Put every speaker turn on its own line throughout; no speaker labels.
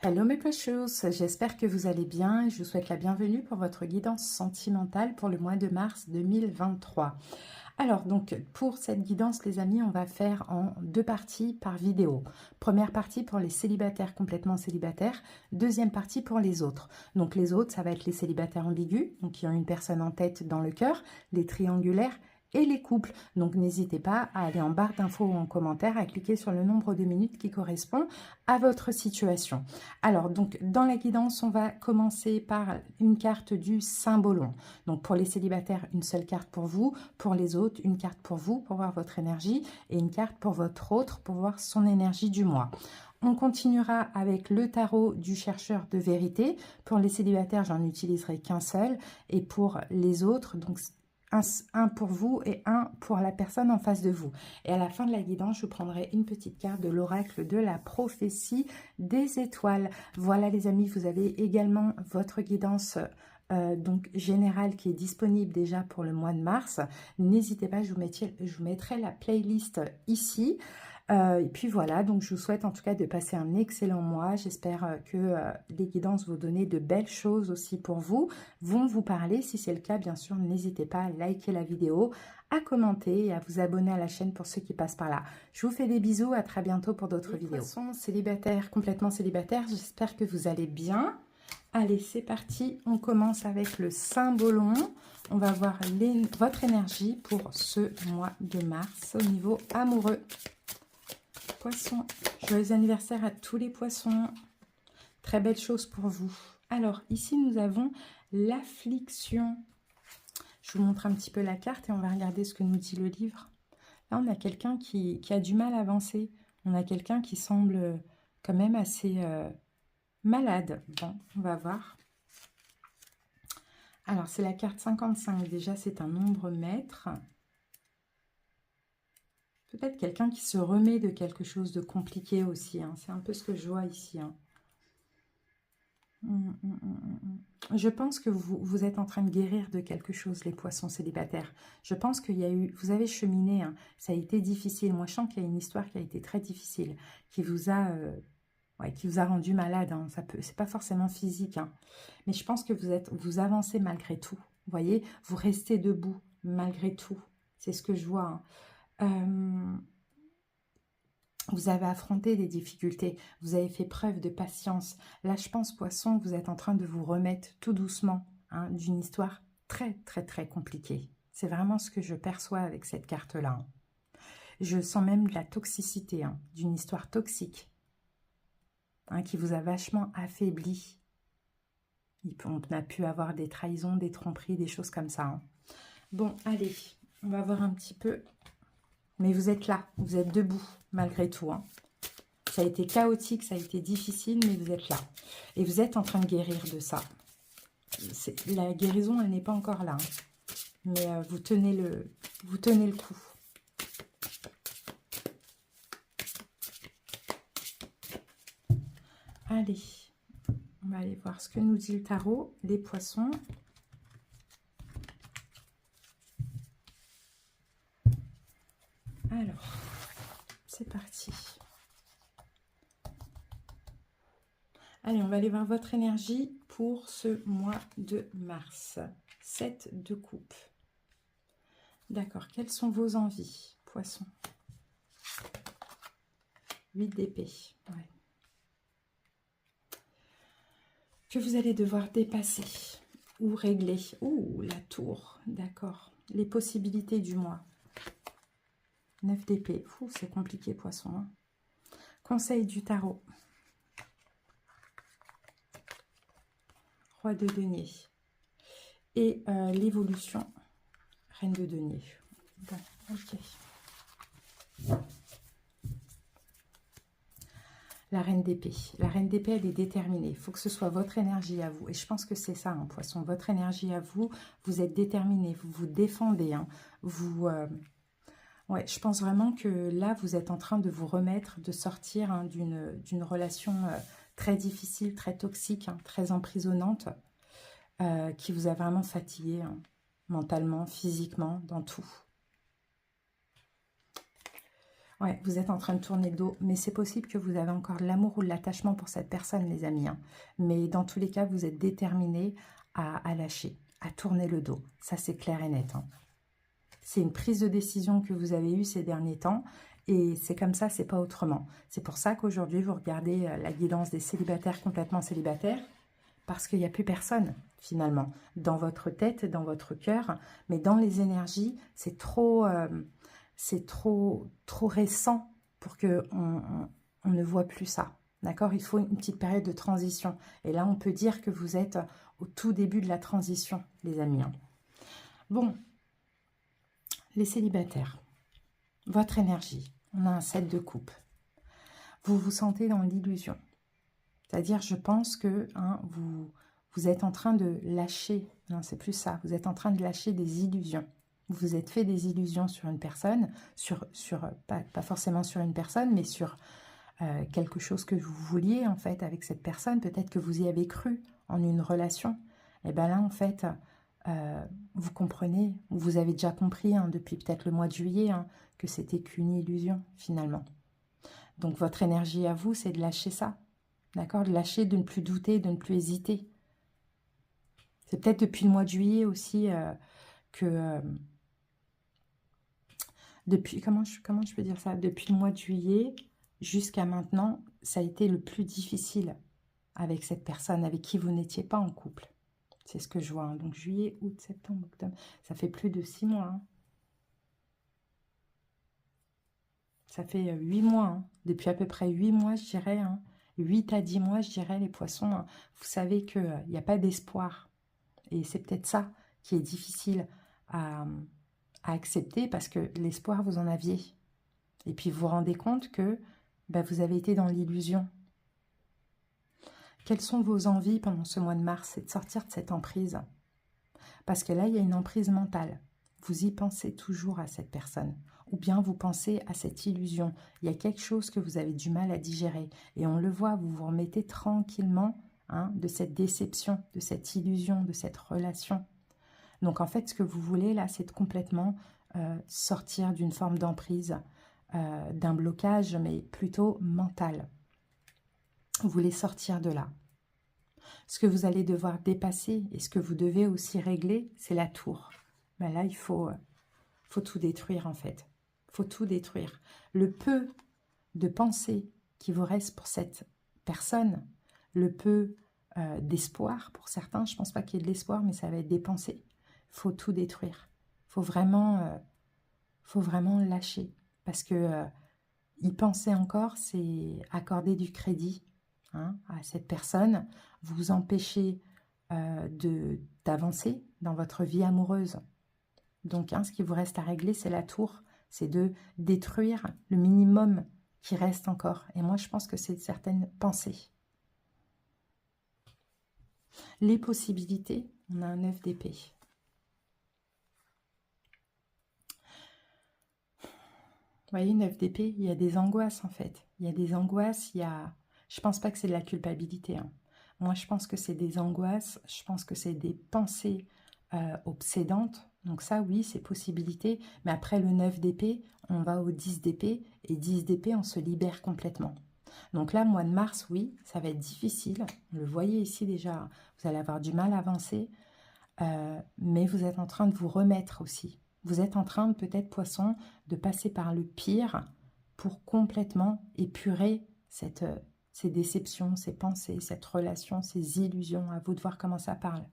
Hello mes precious, j'espère que vous allez bien et je vous souhaite la bienvenue pour votre guidance sentimentale pour le mois de mars 2023. Alors donc pour cette guidance les amis, on va faire en deux parties par vidéo. Première partie pour les célibataires complètement célibataires, deuxième partie pour les autres. Donc les autres ça va être les célibataires ambigus, donc qui ont une personne en tête dans le cœur, les triangulaires et les couples. Donc n'hésitez pas à aller en barre d'infos ou en commentaire, à cliquer sur le nombre de minutes qui correspond à votre situation. Alors donc dans la guidance, on va commencer par une carte du symbolon. Donc pour les célibataires, une seule carte pour vous, pour les autres, une carte pour vous pour voir votre énergie et une carte pour votre autre pour voir son énergie du mois. On continuera avec le tarot du chercheur de vérité. Pour les célibataires, j'en utiliserai qu'un seul et pour les autres, donc un pour vous et un pour la personne en face de vous. Et à la fin de la guidance, je prendrai une petite carte de l'oracle de la prophétie des étoiles. Voilà les amis, vous avez également votre guidance donc générale qui est disponible déjà pour le mois de mars. N'hésitez pas, je vous mettrai la playlist ici. Et puis voilà, donc je vous souhaite en tout cas de passer un excellent mois. J'espère que les guidances vont donner de belles choses aussi pour vous, vont vous parler. Si c'est le cas, bien sûr, n'hésitez pas à liker la vidéo, à commenter et à vous abonner à la chaîne pour ceux qui passent par là. Je vous fais des bisous, à très bientôt pour d'autres vidéos. Poissons célibataires, complètement célibataires, j'espère que vous allez bien. Allez, c'est parti, on commence avec le symbolon. On va voir votre énergie pour ce mois de mars au niveau amoureux. Poissons, joyeux anniversaire à tous les poissons. Très belle chose pour vous. Alors, ici, nous avons l'affliction. Je vous montre un petit peu la carte et on va regarder ce que nous dit le livre. Là, on a quelqu'un qui a du mal à avancer. On a quelqu'un qui semble quand même assez malade. Bon, on va voir. Alors, c'est la carte 55. Déjà, c'est un nombre maître. Peut-être quelqu'un qui se remet de quelque chose de compliqué aussi. Hein. C'est un peu ce que je vois ici. Hein. Je pense que vous êtes en train de guérir de quelque chose, les poissons célibataires. Je pense qu'il y a eu, vous avez cheminé, hein, ça a été difficile. Moi, je sens qu'il y a une histoire qui a été très difficile, qui vous a rendu malade. Hein. C'est pas forcément physique, hein. Mais je pense que vous avancez malgré tout. Vous voyez, vous restez debout malgré tout. C'est ce que je vois. Hein. Vous avez affronté des difficultés, vous avez fait preuve de patience. Là, je pense, poisson, vous êtes en train de vous remettre tout doucement hein, d'une histoire très, très, très compliquée. C'est vraiment ce que je perçois avec cette carte-là. Hein. Je sens même de la toxicité, hein, d'une histoire toxique hein, qui vous a vachement affaibli. On a pu avoir des trahisons, des tromperies, des choses comme ça. Hein. Bon, allez, on va voir un petit peu... Mais vous êtes là, vous êtes debout, malgré tout. Hein. Ça a été chaotique, ça a été difficile, mais vous êtes là. Et vous êtes en train de guérir de ça. La guérison, elle n'est pas encore là. Hein. Mais vous tenez le coup. Allez, on va aller voir ce que nous dit le tarot, les poissons. Alors, c'est parti. Allez, on va aller voir votre énergie pour ce mois de mars. 7 de coupe. D'accord, quelles sont vos envies, poisson? 8 d'épée. Ouais. Que vous allez devoir dépasser ou régler. Ouh, la tour, d'accord. Les possibilités du mois. 9 d'épée. C'est compliqué, poisson. Hein. Conseil du tarot. Roi de denier. Et l'évolution. Reine de denier. Bon, ok. La reine d'épée. La reine d'épée, elle est déterminée. Il faut que ce soit votre énergie à vous. Et je pense que c'est ça, hein, poisson. Votre énergie à vous. Vous êtes déterminé. Vous vous défendez. Hein. Ouais, je pense vraiment que là, vous êtes en train de vous remettre, de sortir hein, d'une relation très difficile, très toxique, hein, très emprisonnante, qui vous a vraiment fatigué, hein, mentalement, physiquement, dans tout. Ouais, vous êtes en train de tourner le dos, mais c'est possible que vous avez encore de l'amour ou de l'attachement pour cette personne, les amis, hein. Mais dans tous les cas, vous êtes déterminés à lâcher, à tourner le dos. Ça, c'est clair et net, hein. C'est une prise de décision que vous avez eue ces derniers temps, et c'est comme ça, c'est pas autrement. C'est pour ça qu'aujourd'hui, vous regardez la guidance des célibataires complètement célibataires, parce qu'il n'y a plus personne, finalement, dans votre tête, dans votre cœur, mais dans les énergies, c'est trop récent pour que on ne voit plus ça. D'accord? Il faut une petite période de transition. Et là, on peut dire que vous êtes au tout début de la transition, les amis, hein. Bon, les célibataires, votre énergie, on a un 7 de coupe. Vous vous sentez dans l'illusion. C'est-à-dire, je pense que vous êtes en train de lâcher, non, c'est plus ça, vous êtes en train de lâcher des illusions. Vous vous êtes fait des illusions sur une personne, pas forcément sur une personne, mais sur quelque chose que vous vouliez, en fait, avec cette personne. Peut-être que vous y avez cru en une relation. Et bien là, en fait, vous comprenez, vous avez déjà compris, hein, depuis peut-être le mois de juillet, hein, que c'était qu'une illusion, finalement. Donc, votre énergie à vous, c'est de lâcher ça. D'accord? De lâcher, de ne plus douter, de ne plus hésiter. C'est peut-être depuis le mois de juillet aussi que... depuis, comment je peux dire ça? Depuis le mois de juillet jusqu'à maintenant, ça a été le plus difficile avec cette personne avec qui vous n'étiez pas en couple. C'est ce que je vois, hein. Donc, juillet, août, septembre, octobre, ça fait plus de 6 mois, hein. Ça fait 8 mois, hein. Depuis à peu près 8 mois, je dirais, hein. 8 à 10 mois, je dirais, les poissons, hein. Vous savez qu'il n'y a pas d'espoir. Et c'est peut-être ça qui est difficile à accepter, parce que l'espoir, vous en aviez. Et puis, vous vous rendez compte que vous avez été dans l'illusion. Quelles sont vos envies pendant ce mois de mars? C'est de sortir de cette emprise. Parce que là, il y a une emprise mentale. Vous y pensez toujours à cette personne. Ou bien vous pensez à cette illusion. Il y a quelque chose que vous avez du mal à digérer. Et on le voit, vous vous remettez tranquillement, hein, de cette déception, de cette illusion, de cette relation. Donc en fait, ce que vous voulez là, c'est de complètement sortir d'une forme d'emprise, d'un blocage, mais plutôt mental. Vous voulez sortir de là. Ce que vous allez devoir dépasser et ce que vous devez aussi régler, c'est la tour. Ben là, il faut tout détruire en fait. Il faut tout détruire. Le peu de pensée qui vous reste pour cette personne, le peu d'espoir pour certains, je ne pense pas qu'il y ait de l'espoir, mais ça va être des pensées. Il faut tout détruire. Il faut vraiment lâcher. Parce que y penser encore, c'est accorder du crédit, hein, à cette personne, vous empêcher d'avancer dans votre vie amoureuse. Donc, hein, ce qui vous reste à régler, c'est la tour. C'est de détruire le minimum qui reste encore. Et moi, je pense que c'est certaines pensées. Les possibilités, on a un 9 d'épée. Vous voyez, 9 d'épée, il y a des angoisses en fait. Il y a des angoisses, il y a... Je pense pas que c'est de la culpabilité, hein. Moi, je pense que c'est des angoisses, je pense que c'est des pensées obsédantes. Donc ça, oui, c'est possibilité. Mais après le 9 d'épée, on va au 10 d'épée. Et 10 d'épée, on se libère complètement. Donc là, mois de mars, oui, ça va être difficile. Vous le voyez ici déjà, vous allez avoir du mal à avancer. Mais vous êtes en train de vous remettre aussi. Vous êtes en train, peut-être, poisson, de passer par le pire pour complètement épurer ces déceptions, ces pensées, cette relation, ces illusions. À vous de voir comment ça parle.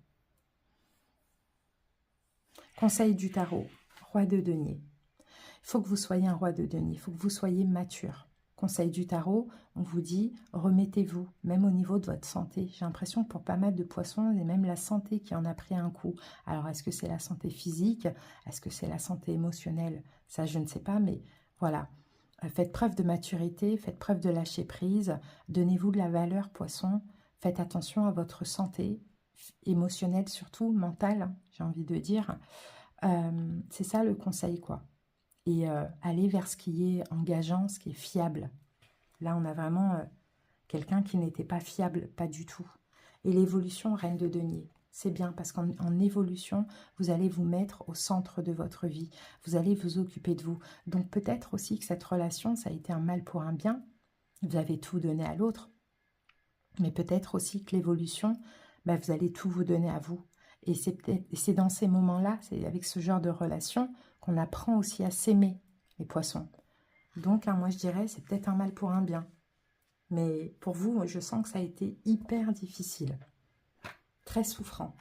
Conseil du tarot, roi de denier. Il faut que vous soyez un roi de denier, il faut que vous soyez mature. Conseil du tarot, on vous dit, remettez-vous, même au niveau de votre santé. J'ai l'impression que pour pas mal de poissons, c'est même la santé qui en a pris un coup. Alors, est-ce que c'est la santé physique? Est-ce que c'est la santé émotionnelle? Ça, je ne sais pas, mais voilà. Faites preuve de maturité, faites preuve de lâcher prise. Donnez-vous de la valeur, poisson. Faites attention à votre santé émotionnelle, surtout mentale, j'ai envie de dire. C'est ça le conseil, quoi. Et aller vers ce qui est engageant, ce qui est fiable. Là, on a vraiment quelqu'un qui n'était pas fiable, pas du tout. Et l'évolution, reine de denier. c'est bien parce qu'en évolution, vous allez vous mettre au centre de votre vie. Vous allez vous occuper de vous. Donc peut-être aussi que cette relation, ça a été un mal pour un bien. Vous avez tout donné à l'autre. Mais peut-être aussi que l'évolution, ben, vous allez tout vous donner à vous. Et c'est dans ces moments-là, c'est avec ce genre de relation qu'on apprend aussi à s'aimer, les poissons. Donc, hein, moi je dirais, c'est peut-être un mal pour un bien. Mais pour vous, je sens que ça a été hyper difficile. Très souffrant.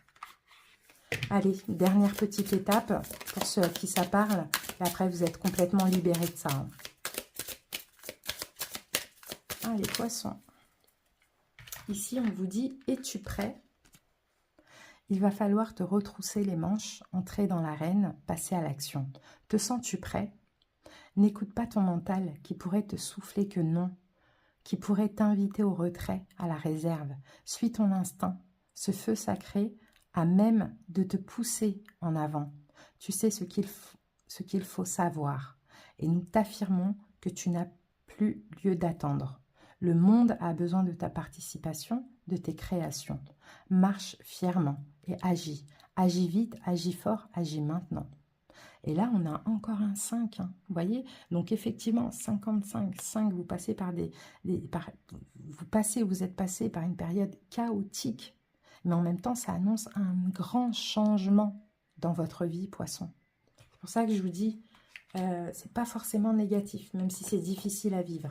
Allez, dernière petite étape pour ceux à qui ça parle. Et après, vous êtes complètement libérés de ça. Hein. Ah, les poissons. Ici, on vous dit, es-tu prêt? Il va falloir te retrousser les manches, entrer dans l'arène, passer à l'action. Te sens-tu prêt? N'écoute pas ton mental qui pourrait te souffler que non, qui pourrait t'inviter au retrait, à la réserve. Suis ton instinct. Ce feu sacré a même de te pousser en avant. Tu sais ce qu'il faut savoir. Et nous t'affirmons que tu n'as plus lieu d'attendre. Le monde a besoin de ta participation, de tes créations. Marche fièrement et agis. Agis vite, agis fort, agis maintenant. Et là, on a encore un 5. Hein, vous voyez? Donc, effectivement, 55, 5, vous passez par vous êtes passé par une période chaotique. Mais en même temps, ça annonce un grand changement dans votre vie, poisson. C'est pour ça que je vous dis, c'est pas forcément négatif, même si c'est difficile à vivre.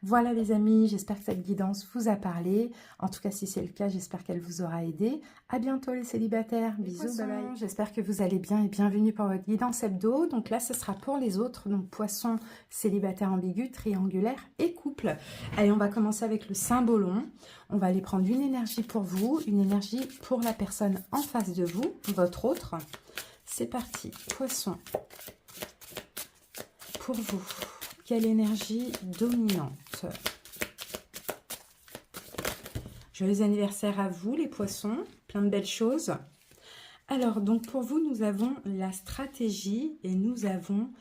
Voilà les amis, j'espère que cette guidance vous a parlé. En tout cas, si c'est le cas, j'espère qu'elle vous aura aidé. À bientôt les célibataires. Bisous, bye bye. J'espère que vous allez bien et bienvenue pour votre guidance hebdo. Donc là, ce sera pour les autres. Donc poisson, célibataire ambigu, triangulaire et couple. Allez, on va commencer avec le symbolon. On va aller prendre une énergie pour vous, une énergie pour la personne en face de vous, votre autre. C'est parti. Poisson. Pour vous. Quelle énergie dominante. Joyeux anniversaire à vous, les poissons. Plein de belles choses. Alors, donc, pour vous, nous avons la stratégie et nous avons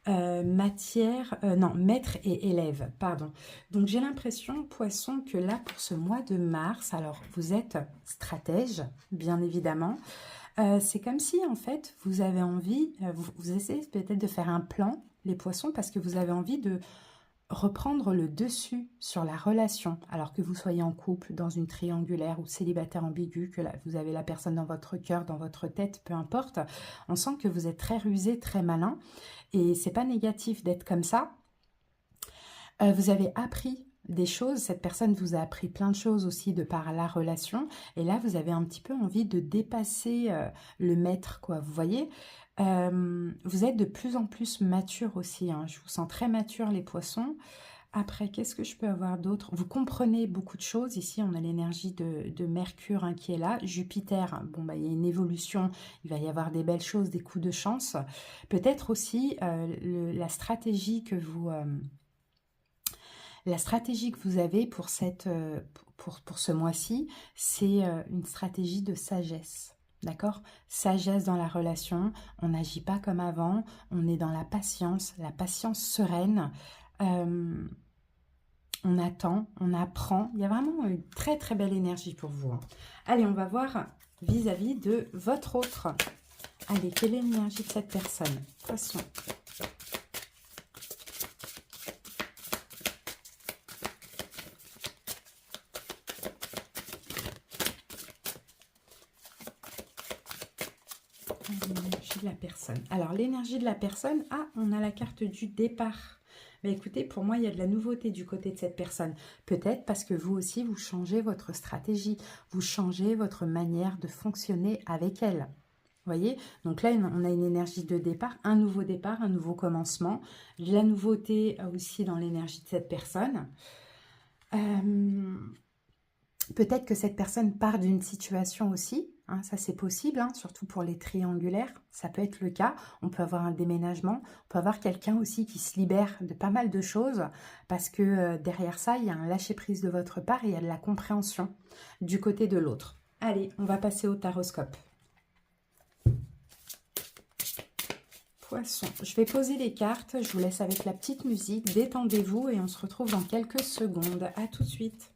maître et élève, pardon. Donc, j'ai l'impression, poisson, que là, pour ce mois de mars, alors, vous êtes stratège, bien évidemment. C'est comme si, en fait, vous avez envie, vous essayez peut-être de faire un plan, les poissons, parce que vous avez envie de reprendre le dessus sur la relation, alors que vous soyez en couple, dans une triangulaire ou célibataire ambigu, que vous avez la personne dans votre cœur, dans votre tête, peu importe. On sent que vous êtes très rusé, très malin, et c'est pas négatif d'être comme ça. Vous avez appris des choses, cette personne vous a appris plein de choses aussi de par la relation, et là vous avez un petit peu envie de dépasser le maître, quoi, vous voyez. Vous êtes de plus en plus mature aussi, hein. Je vous sens très mature les poissons. Après, qu'est-ce que je peux avoir d'autre? Vous comprenez beaucoup de choses. Ici, on a l'énergie de Mercure hein, qui est là. Jupiter, bon, bah, il y a une évolution. Il va y avoir des belles choses, des coups de chance. Peut-être aussi la stratégie que vous... La stratégie que vous avez pour ce mois-ci, c'est une stratégie de sagesse. D'accord? Sagesse dans la relation, on n'agit pas comme avant, on est dans la patience sereine, on attend, on apprend. Il y a vraiment une très très belle énergie pour vous. Hein. Allez, on va voir vis-à-vis de votre autre. Allez, quelle est l'énergie de cette personne? Poisson. L'énergie de la personne. Alors, l'énergie de la personne, on a la carte du départ. Mais écoutez, pour moi, il y a de la nouveauté du côté de cette personne. Peut-être parce que vous aussi, vous changez votre stratégie. Vous changez votre manière de fonctionner avec elle. Vous voyez? Donc là, on a une énergie de départ, un nouveau commencement. De la nouveauté aussi dans l'énergie de cette personne. Peut-être que cette personne part d'une situation aussi, hein, ça c'est possible, hein, surtout pour les triangulaires, ça peut être le cas. On peut avoir un déménagement, on peut avoir quelqu'un aussi qui se libère de pas mal de choses, parce que derrière ça, il y a un lâcher-prise de votre part et il y a de la compréhension du côté de l'autre. Allez, on va passer au taroscope. Poisson, je vais poser les cartes, je vous laisse avec la petite musique, détendez-vous et on se retrouve dans quelques secondes. À tout de suite.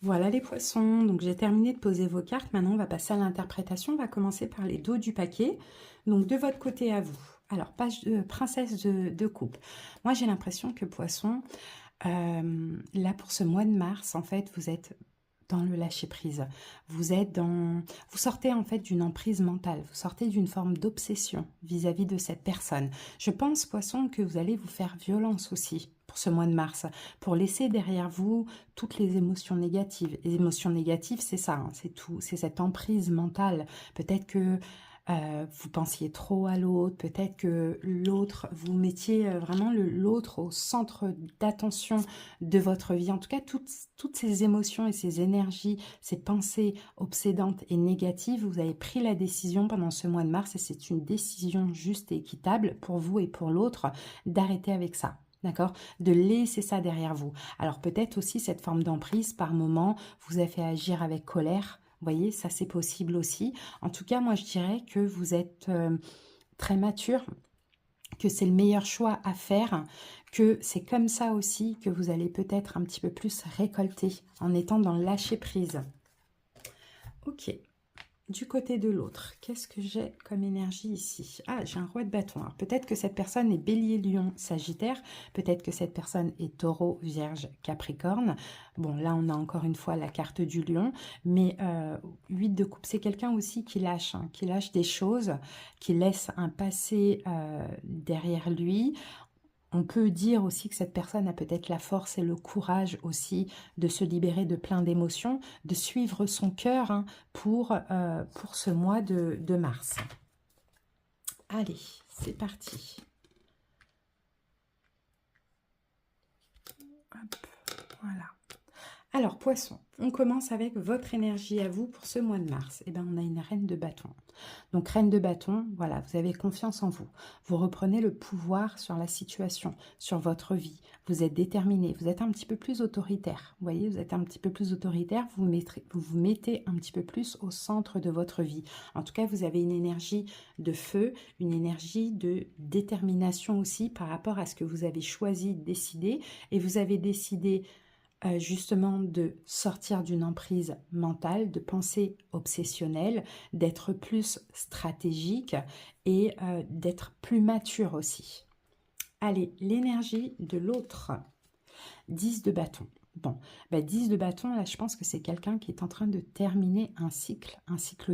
Voilà les poissons, donc j'ai terminé de poser vos cartes. Maintenant, on va passer à l'interprétation. On va commencer par les dos du paquet. Donc, de votre côté à vous. Alors, page de princesse de coupe. Moi, j'ai l'impression que poisson, là, pour ce mois de mars, en fait, vous êtes dans le lâcher-prise. Vous sortez en fait d'une emprise mentale. Vous sortez d'une forme d'obsession vis-à-vis de cette personne. Je pense, poisson, que vous allez vous faire violence aussi pour ce mois de mars, pour laisser derrière vous toutes les émotions négatives. Les émotions négatives, c'est ça, hein, c'est tout, c'est cette emprise mentale. Peut-être que vous pensiez trop à l'autre, peut-être que l'autre, vous mettiez vraiment l'autre au centre d'attention de votre vie. En tout cas, toutes ces émotions et ces énergies, ces pensées obsédantes et négatives, vous avez pris la décision pendant ce mois de mars, et c'est une décision juste et équitable pour vous et pour l'autre, d'arrêter avec ça. D'accord? De laisser ça derrière vous. Alors peut-être aussi cette forme d'emprise, par moment, vous a fait agir avec colère. Vous voyez, ça c'est possible aussi. En tout cas, moi je dirais que vous êtes très mature, que c'est le meilleur choix à faire, que c'est comme ça aussi que vous allez peut-être un petit peu plus récolter en étant dans le lâcher prise. Ok. Du côté de l'autre, qu'est-ce que j'ai comme énergie ici? Ah, j'ai un roi de bâton. Alors peut-être que cette personne est bélier, lion, sagittaire. Peut-être que cette personne est taureau, vierge, capricorne. Bon, là, on a encore une fois la carte du lion. Mais 8 de coupe, c'est quelqu'un aussi qui lâche, hein, qui lâche des choses, qui laisse un passé derrière lui. On peut dire aussi que cette personne a peut-être la force et le courage aussi de se libérer de plein d'émotions, de suivre son cœur, hein, pour ce mois de mars. Allez, c'est parti. Hop, voilà. Alors, poisson, on commence avec votre énergie à vous pour ce mois de mars. Eh bien, on a une reine de bâton. Donc, reine de bâton, voilà, vous avez confiance en vous. Vous reprenez le pouvoir sur la situation, sur votre vie. Vous êtes déterminé, vous êtes un petit peu plus autoritaire. Vous voyez, vous êtes un petit peu plus autoritaire, vous vous mettez un petit peu plus au centre de votre vie. En tout cas, vous avez une énergie de feu, une énergie de détermination aussi par rapport à ce que vous avez choisi de décider. Et vous avez décidé justement de sortir d'une emprise mentale, de pensée obsessionnelle, d'être plus stratégique et d'être plus mature aussi. Allez, l'énergie de l'autre. 10 de bâton. Bon, 10 de bâton, là je pense que c'est quelqu'un qui est en train de terminer un cycle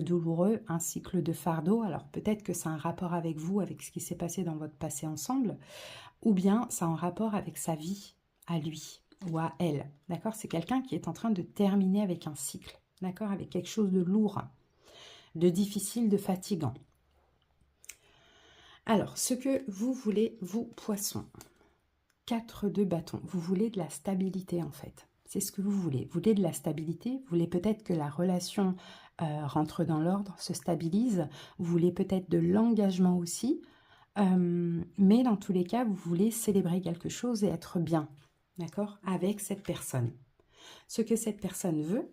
douloureux, un cycle de fardeau. Alors peut-être que c'est un rapport avec vous, avec ce qui s'est passé dans votre passé ensemble, ou bien c'est en rapport avec sa vie à lui ou à elle, d'accord? C'est quelqu'un qui est en train de terminer avec un cycle, d'accord? Avec quelque chose de lourd, de difficile, de fatigant. Alors, ce que vous voulez, vous, poissons, 4 de bâton, vous voulez de la stabilité en fait. C'est ce que vous voulez. Vous voulez de la stabilité, vous voulez peut-être que la relation rentre dans l'ordre, se stabilise, vous voulez peut-être de l'engagement aussi, mais dans tous les cas, vous voulez célébrer quelque chose et être bien, d'accord, avec cette personne. Ce que cette personne veut,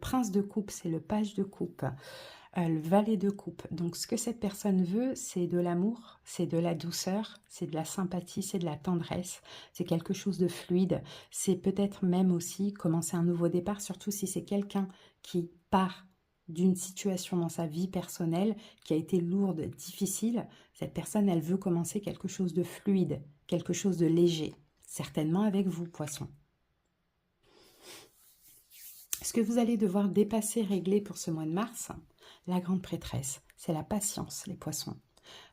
prince de coupe, c'est le page de coupe, le valet de coupe. Donc ce que cette personne veut, c'est de l'amour, c'est de la douceur, c'est de la sympathie, c'est de la tendresse, c'est quelque chose de fluide, c'est peut-être même aussi commencer un nouveau départ, surtout si c'est quelqu'un qui part d'une situation dans sa vie personnelle qui a été lourde, difficile. Cette personne, elle veut commencer quelque chose de fluide, quelque chose de léger, certainement avec vous, poisson. Ce que vous allez devoir dépasser, régler pour ce mois de mars, la grande prêtresse, c'est la patience, les poissons.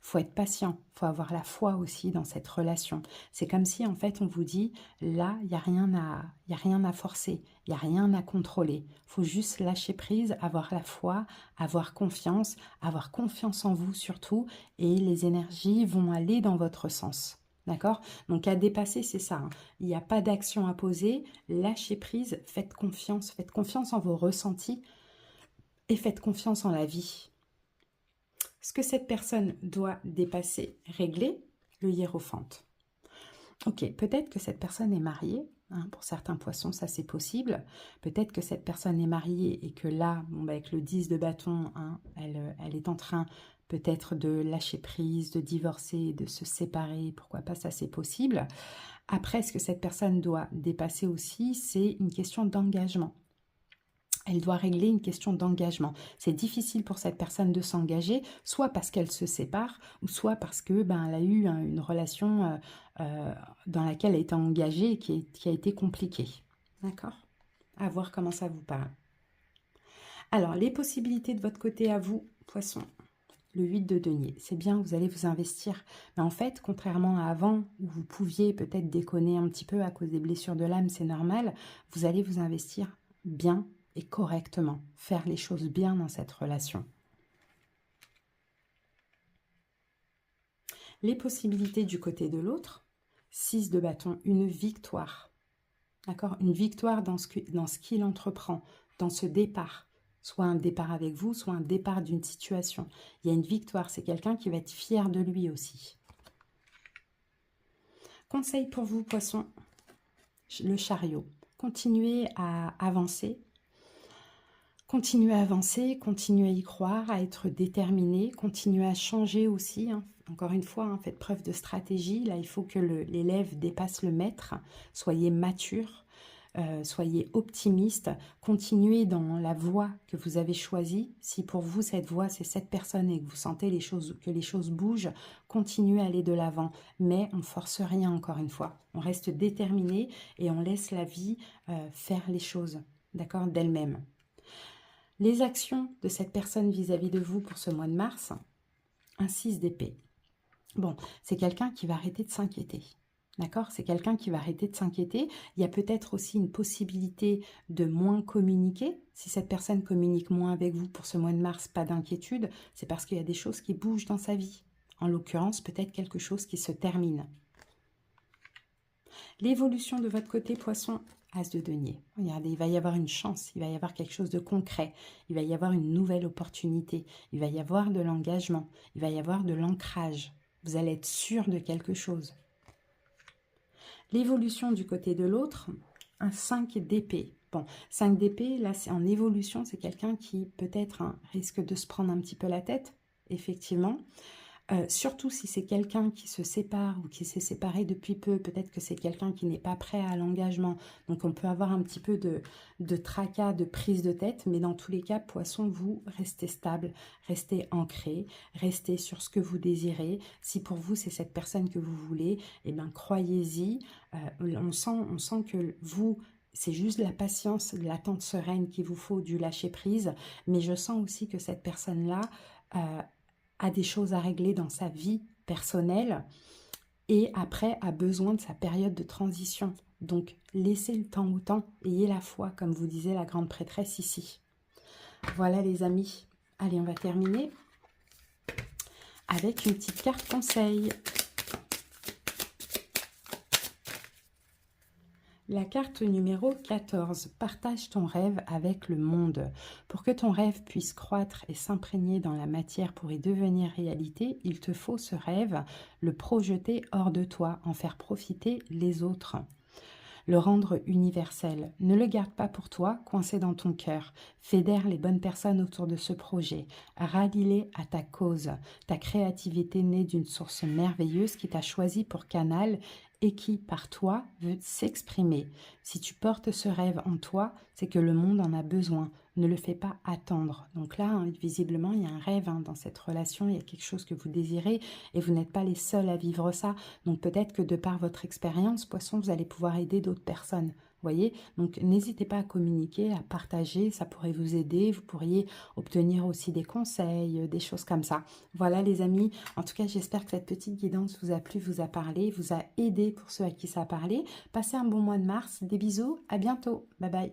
Faut être patient, faut avoir la foi aussi dans cette relation. C'est comme si en fait on vous dit, là, il n'y a rien à forcer, il n'y a rien à contrôler. Faut juste lâcher prise, avoir la foi, avoir confiance en vous surtout, et les énergies vont aller dans votre sens. D'accord? Donc à dépasser, c'est ça, hein. Il n'y a pas d'action à poser, lâchez prise, faites confiance en vos ressentis et faites confiance en la vie. Ce que cette personne doit dépasser, régler, le hiérophante. Ok, peut-être que cette personne est mariée, hein, pour certains poissons, ça c'est possible. Peut-être que cette personne est mariée et que là, avec le 10 de bâton, hein, elle est en train peut-être de lâcher prise, de divorcer, de se séparer, pourquoi pas, ça c'est possible. Après, ce que cette personne doit dépasser aussi, c'est une question d'engagement. Elle doit régler une question d'engagement. C'est difficile pour cette personne de s'engager, soit parce qu'elle se sépare, ou soit parce que elle a eu une relation dans laquelle elle était engagée et qui a été compliquée. D'accord? À voir comment ça vous parle. Alors, les possibilités de votre côté à vous, Poisson. Le 8 de denier, c'est bien, vous allez vous investir. Mais en fait, contrairement à avant, où vous pouviez peut-être déconner un petit peu à cause des blessures de l'âme, c'est normal, vous allez vous investir bien et correctement. Faire les choses bien dans cette relation. Les possibilités du côté de l'autre, 6 de bâton, une victoire. D'accord? Une victoire dans ce qu'il entreprend, dans ce départ. Soit un départ avec vous, soit un départ d'une situation. Il y a une victoire, c'est quelqu'un qui va être fier de lui aussi. Conseil pour vous, Poisson, le chariot. Continuez à avancer. Continuez à avancer, continuez à y croire, à être déterminé, continuez à changer aussi. Hein. Encore une fois, faites preuve de stratégie. Là, il faut que l'élève dépasse le maître. Soyez mature. Soyez optimiste, continuez dans la voie que vous avez choisie. Si pour vous, cette voie, c'est cette personne et que vous sentez que les choses bougent, continuez à aller de l'avant. Mais on ne force rien, encore une fois. On reste déterminé et on laisse la vie faire les choses, d'accord, d'elle-même. Les actions de cette personne vis-à-vis de vous pour ce mois de mars, un 6 d'épée. Bon, c'est quelqu'un qui va arrêter de s'inquiéter. D'accord? C'est quelqu'un qui va arrêter de s'inquiéter. Il y a peut-être aussi une possibilité de moins communiquer. Si cette personne communique moins avec vous pour ce mois de mars, pas d'inquiétude, c'est parce qu'il y a des choses qui bougent dans sa vie. En l'occurrence, peut-être quelque chose qui se termine. L'évolution de votre côté, Poisson, As de denier. Regardez, il va y avoir une chance, il va y avoir quelque chose de concret, il va y avoir une nouvelle opportunité, il va y avoir de l'engagement, il va y avoir de l'ancrage. Vous allez être sûr de quelque chose. L'évolution du côté de l'autre, un 5 d'épée. Bon, 5 d'épée, là c'est en évolution, c'est quelqu'un qui peut-être risque de se prendre un petit peu la tête, effectivement. Surtout si c'est quelqu'un qui se sépare ou qui s'est séparé depuis peu, peut-être que c'est quelqu'un qui n'est pas prêt à l'engagement. Donc on peut avoir un petit peu de tracas, de prise de tête, mais dans tous les cas, Poisson, vous restez stable, restez ancré, restez sur ce que vous désirez. Si pour vous c'est cette personne que vous voulez, eh bien croyez-y. On sent que vous... C'est juste la patience, l'attente sereine qu'il vous faut, du lâcher-prise. Mais je sens aussi que cette personne-là a des choses à régler dans sa vie personnelle et après a besoin de sa période de transition. Donc, laissez le temps au temps, ayez la foi, comme vous disait la grande prêtresse ici. Voilà les amis. Allez, on va terminer avec une petite carte conseil. La carte numéro 14, partage ton rêve avec le monde. Pour que ton rêve puisse croître et s'imprégner dans la matière pour y devenir réalité, il te faut ce rêve, le projeter hors de toi, en faire profiter les autres. Le rendre universel. Ne le garde pas pour toi, coincé dans ton cœur. Fédère les bonnes personnes autour de ce projet. Rallie-les à ta cause. Ta créativité naît d'une source merveilleuse qui t'a choisi pour canal et qui, par toi, veut s'exprimer. Si tu portes ce rêve en toi, c'est que le monde en a besoin. Ne le fais pas attendre. Donc là, visiblement, il y a un rêve dans cette relation, il y a quelque chose que vous désirez et vous n'êtes pas les seuls à vivre ça. Donc peut-être que de par votre expérience, Poisson, vous allez pouvoir aider d'autres personnes. Voyez, donc n'hésitez pas à communiquer, à partager, ça pourrait vous aider, vous pourriez obtenir aussi des conseils, des choses comme ça. Voilà les amis, en tout cas j'espère que cette petite guidance vous a plu, vous a parlé, vous a aidé pour ceux à qui ça a parlé. Passez un bon mois de mars, des bisous, à bientôt, bye bye.